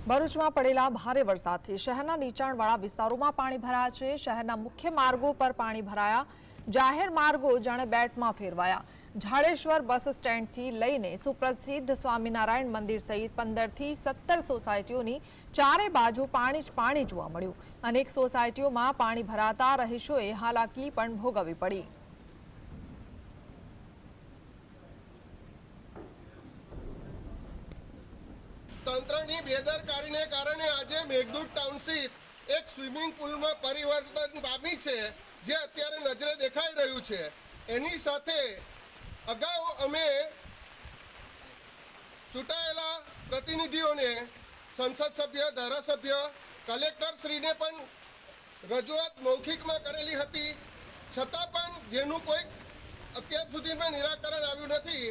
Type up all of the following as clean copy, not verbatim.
ભરૂચમાં પડેલા ભારે વરસાદથી શહેરના નીચાણવાળા વિસ્તારોમાં પાણી ભરાયા છે। શહેરના મુખ્ય માર્ગો પર પાણી ભરાયા। જાહેર માર્ગો જાણે બેટમાં ફેરવાયા। ઝાડેશ્વર બસ સ્ટેન્ડથી લઈને સુપ્રસિદ્ધ સ્વામિનારાયણ મંદિર સહિત 15 થી 17 સોસાયટીઓની ચારે બાજુ પાણી જ પાણી જોવા મળ્યું। અનેક સોસાયટીઓમાં પાણી ભરાતા રહીશોએ હાલાકી પણ ભોગવવી પડી। તંત્રની બેદરકારીને કારણે આજે મેઘદૂત ટાઉનશીપ એક સ્વિમિંગ પુલમાં પરિવર્તન પામી છે, જે અત્યારે નજરે દેખાઈ રહ્યું છે। એની સાથે અગાઉ અમે ચૂંટાયેલા પ્રતિનિધિઓને, સંસદ સભ્ય, ધારાસભ્ય, કલેક્ટરશ્રીને પણ રજૂઆત મૌખિકમાં કરેલી હતી, છતાં પણ જેનું કોઈ અત્યાર સુધીમાં નિરાકરણ આવ્યું નથી।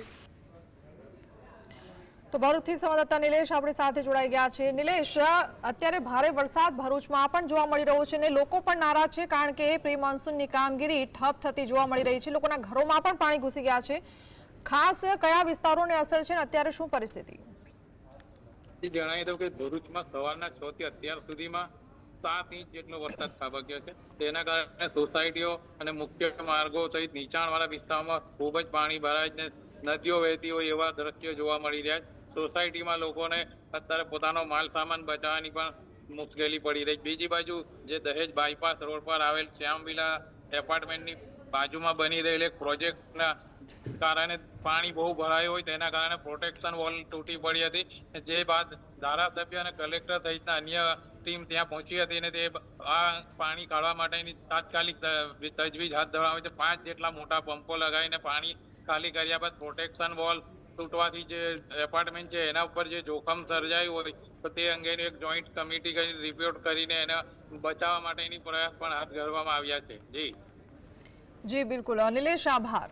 તો ભરૂચથી સંવાદદાતા નિલેશ આપણી સાથે જોડાઈ ગયા છે। નિલેશ, અત્યારે ભારે વરસાદ ભરૂચમાં પણ જોવા મળી રહ્યો છે અને લોકો પણ નારાજ છે, કારણ કે પ્રી મોન્સૂનની કામગીરી ઠપ થતી જોવા મળી રહી છે। લોકોના ઘરોમાં પણ પાણી ઘૂસી ગયા છે। ખાસ કયા વિસ્તારોને અસર છે અને અત્યારે શું પરિસ્થિતિ? જણાવી દઉં કે ભરૂચમાં સવારના 6 થી અત્યાર સુધીમાં 7 ઇંચ જેટલો વરસાદ ખાબક્યો છે। તેના કારણે સોસાયટીઓ અને મુખ્ય માર્ગો સહિત નીચાણવાળા વિસ્તારોમાં ખૂબ જ પાણી ભરાય છે। નદીઓ વહેતી હોય એવા દ્રશ્યો જોવા મળી રહ્યા છે। સોસાયટીમાં લોકોને અત્યારે પોતાનો માલ સામાન બચાવવાની પણ મુશ્કેલી પડી રહી। બીજી બાજુ જે દહેજ બાયપાસ રોડ પર આવેલ શ્યામવિલા એપાર્ટમેન્ટની બાજુમાં બની રહેલ એક પ્રોજેક્ટના કારણે પાણી બહુ ભરાયું હોય, તેના કારણે પ્રોટેક્શન વોલ તૂટી પડી હતી। જે બાદ ધારાસભ્ય અને કલેક્ટર સહિતના અન્ય ટીમ ત્યાં પહોંચી હતી અને તે આ પાણી કાઢવા માટેની તાત્કાલિક તજવીજ હાથ ધરવામાં આવી છે। 5 જેટલા મોટા પંપો લગાવીને પાણી ખાલી કર્યા બાદ પ્રોટેક્શન વોલ તૂટવાથી જે એપાર્ટમેન્ટ છે એના ઉપર જે જોખમ સર્જાયું હોય તો તે અંગેની એક જોઈન્ટ કમિટી કરી રિપોર્ટ કરીને એને બચાવવા માટેની પ્રયાસ પણ હાથ ધરવામાં આવ્યા છે। જી બિલકુલ નિલેશ, આભાર।